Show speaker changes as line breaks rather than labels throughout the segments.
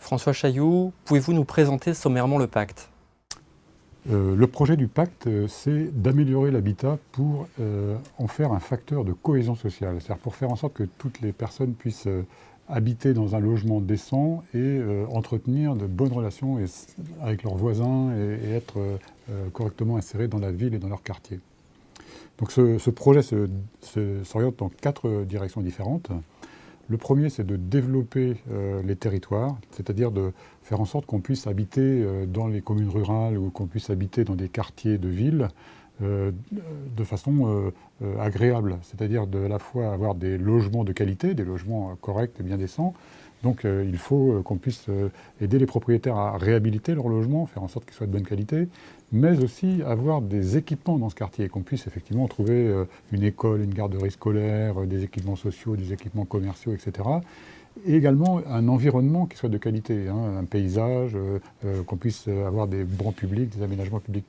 François Chailloux, pouvez-vous nous présenter sommairement le pacte ?
Le projet du pacte, c'est d'améliorer l'habitat pour en faire un facteur de cohésion sociale. C'est-à-dire pour faire en sorte que toutes les personnes puissent habiter dans un logement décent et entretenir de bonnes relations avec leurs voisins et être correctement insérés dans la ville et dans leur quartier. Donc ce projet s'oriente dans 4 directions différentes. Le premier, c'est de développer les territoires, c'est-à-dire de faire en sorte qu'on puisse habiter dans les communes rurales ou qu'on puisse habiter dans des quartiers de ville de façon agréable, c'est-à-dire de à la fois avoir des logements de qualité, des logements corrects et bien décents. Donc il faut qu'on puisse aider les propriétaires à réhabiliter leurs logements, faire en sorte qu'ils soient de bonne qualité, mais aussi avoir des équipements dans ce quartier, qu'on puisse effectivement trouver une école, une garderie scolaire, des équipements sociaux, des équipements commerciaux, etc. Et également un environnement qui soit de qualité, un paysage, qu'on puisse avoir des bancs publics, des aménagements publics.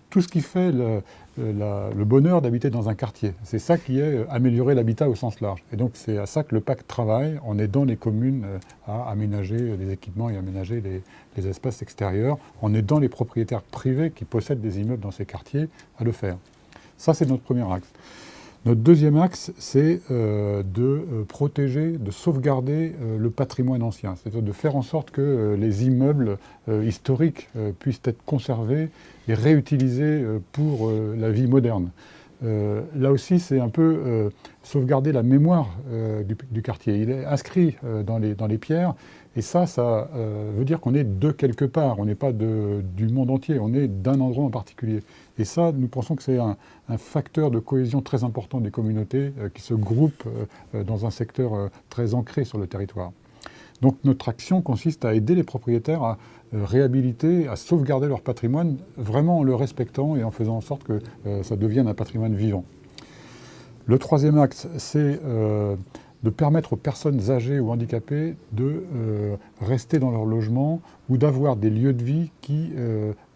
Tout ce qui fait le bonheur d'habiter dans un quartier. C'est ça qui est améliorer l'habitat au sens large. Et donc c'est à ça que le pacte travaille en aidant les communes à aménager des équipements et aménager les espaces extérieurs, en aidant les propriétaires privés qui possèdent des immeubles dans ces quartiers à le faire. Ça, c'est notre premier axe. Notre deuxième axe, c'est de protéger, de sauvegarder le patrimoine ancien, c'est-à-dire de faire en sorte que les immeubles historiques puissent être conservés et réutilisés pour la vie moderne. Là aussi, c'est un peu sauvegarder la mémoire du quartier. Il est inscrit dans les pierres, et ça veut dire qu'on est de quelque part, on n'est pas du monde entier, on est d'un endroit en particulier. Et ça, nous pensons que c'est un facteur de cohésion très important des communautés qui se groupent dans un secteur très ancré sur le territoire. Donc notre action consiste à aider les propriétaires à réhabiliter, à sauvegarder leur patrimoine, vraiment en le respectant et en faisant en sorte que ça devienne un patrimoine vivant. Le troisième axe, c'est de permettre aux personnes âgées ou handicapées de rester dans leur logement ou d'avoir des lieux de vie qui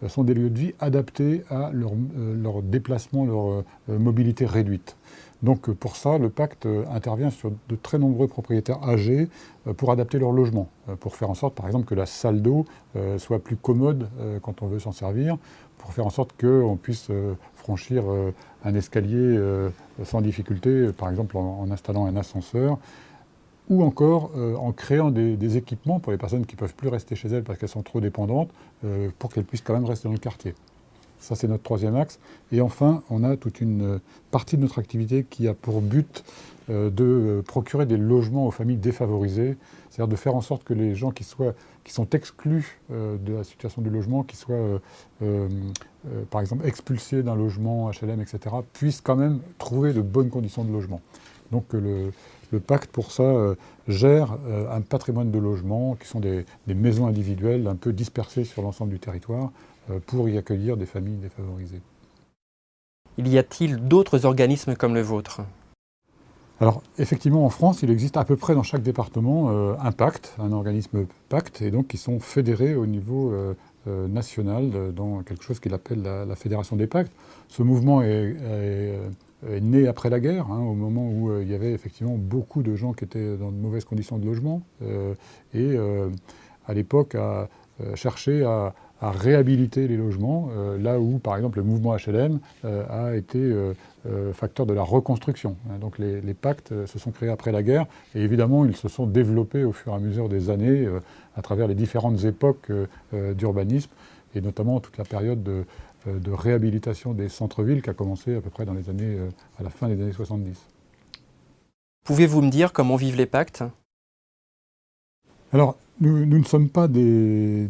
sont des lieux de vie adaptés à leur déplacement, leur mobilité réduite. Donc pour ça, le pacte intervient sur de très nombreux propriétaires âgés pour adapter leur logement, pour faire en sorte par exemple que la salle d'eau soit plus commode quand on veut s'en servir, pour faire en sorte qu'on puisse franchir un escalier sans difficulté, par exemple en installant un ascenseur, ou encore en créant des équipements pour les personnes qui ne peuvent plus rester chez elles parce qu'elles sont trop dépendantes, pour qu'elles puissent quand même rester dans le quartier. Ça, c'est notre troisième axe. Et enfin, on a toute une partie de notre activité qui a pour but de procurer des logements aux familles défavorisées, c'est-à-dire de faire en sorte que les gens qui sont exclus de la situation du logement, qui soient par exemple expulsés d'un logement HLM, etc., puissent quand même trouver de bonnes conditions de logement. Donc le pacte, pour ça, gère un patrimoine de logements qui sont des maisons individuelles un peu dispersées sur l'ensemble du territoire pour y accueillir des familles défavorisées.
Y a-t-il d'autres organismes comme le vôtre ?
Alors, effectivement, en France, il existe à peu près dans chaque département un pacte, un organisme pacte, et donc qui sont fédérés au niveau national dans quelque chose qu'il appelle la Fédération des pactes. Ce mouvement est né après la guerre, au moment où il y avait effectivement beaucoup de gens qui étaient dans de mauvaises conditions de logement, et à l'époque a cherché à réhabiliter les logements, là où, par exemple, le mouvement HLM a été facteur de la reconstruction. Donc les pactes se sont créés après la guerre, et évidemment, ils se sont développés au fur et à mesure des années à travers les différentes époques d'urbanisme, et notamment toute la période de réhabilitation des centres-villes qui a commencé à peu près à la fin des années 70.
Pouvez-vous me dire comment vivent les pactes ?
Alors, nous ne sommes pas des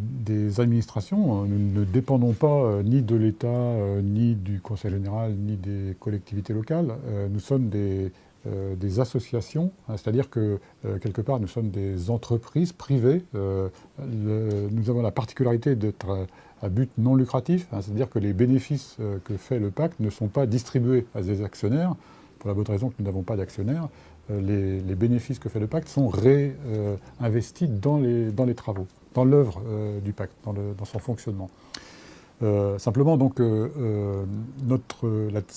administrations, nous ne dépendons pas ni de l'État, ni du Conseil général, ni des collectivités locales. Nous sommes des associations, c'est-à-dire que, quelque part, nous sommes des entreprises privées. Nous avons la particularité d'être à but non lucratif, c'est-à-dire que les bénéfices que fait le pacte ne sont pas distribués à des actionnaires, pour la bonne raison que nous n'avons pas d'actionnaires. Les bénéfices que fait le pacte sont réinvestis dans les travaux, dans l'œuvre du pacte, dans son fonctionnement. Simplement, donc, ce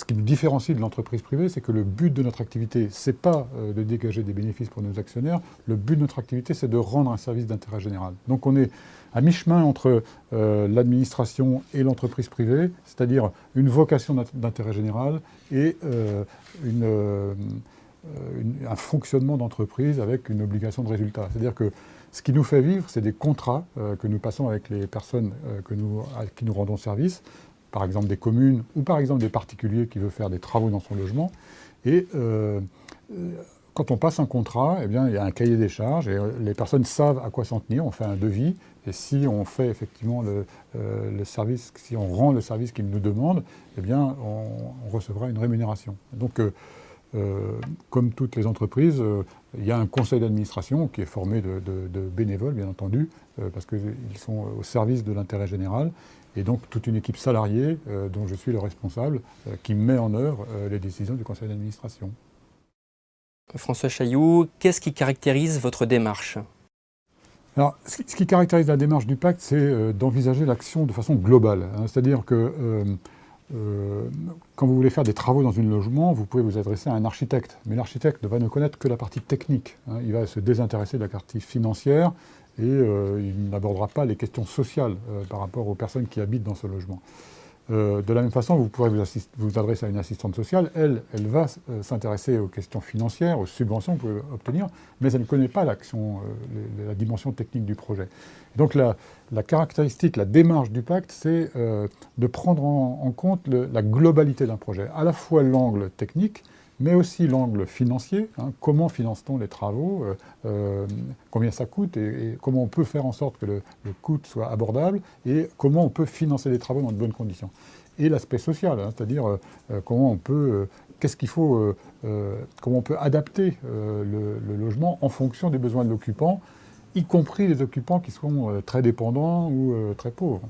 qui nous différencie de l'entreprise privée, c'est que le but de notre activité, ce n'est pas de dégager des bénéfices pour nos actionnaires. Le but de notre activité, c'est de rendre un service d'intérêt général. Donc on est à mi-chemin entre l'administration et l'entreprise privée, c'est-à-dire une vocation d'intérêt général et un fonctionnement d'entreprise avec une obligation de résultat. C'est-à-dire que ce qui nous fait vivre, c'est des contrats que nous passons avec les personnes à qui nous rendons service, par exemple des communes ou par exemple des particuliers qui veulent faire des travaux dans son logement. Et quand on passe un contrat, eh bien, il y a un cahier des charges et les personnes savent à quoi s'en tenir. On fait un devis et si on fait effectivement le service, si on rend le service qu'ils nous demandent, eh bien, on recevra une rémunération. Donc, comme toutes les entreprises, il y a un conseil d'administration qui est formé de bénévoles, bien entendu, parce qu'ils sont au service de l'intérêt général, et donc toute une équipe salariée dont je suis le responsable, qui met en œuvre les décisions du conseil d'administration.
François Chailloux, qu'est-ce qui caractérise votre démarche ?
Alors, ce qui caractérise la démarche du pacte, c'est d'envisager l'action de façon globale. C'est-à-dire que quand vous voulez faire des travaux dans un logement, vous pouvez vous adresser à un architecte. Mais l'architecte ne va ne connaître que la partie technique. Il va se désintéresser de la partie financière et il n'abordera pas les questions sociales par rapport aux personnes qui habitent dans ce logement. De la même façon, vous pourrez vous adresser à une assistante sociale. Elle va s'intéresser aux questions financières, aux subventions que vous pouvez obtenir, mais elle ne connaît pas la dimension technique du projet. Donc la caractéristique, la démarche du pacte, c'est de prendre en compte la globalité d'un projet, à la fois l'angle technique, mais aussi l'angle financier. Comment finance-t-on les travaux, combien ça coûte et comment on peut faire en sorte que le coût soit abordable et comment on peut financer les travaux dans de bonnes conditions. Et l'aspect social, c'est-à-dire comment on peut, comment on peut adapter le logement en fonction des besoins de l'occupant, y compris les occupants qui sont très dépendants ou très pauvres.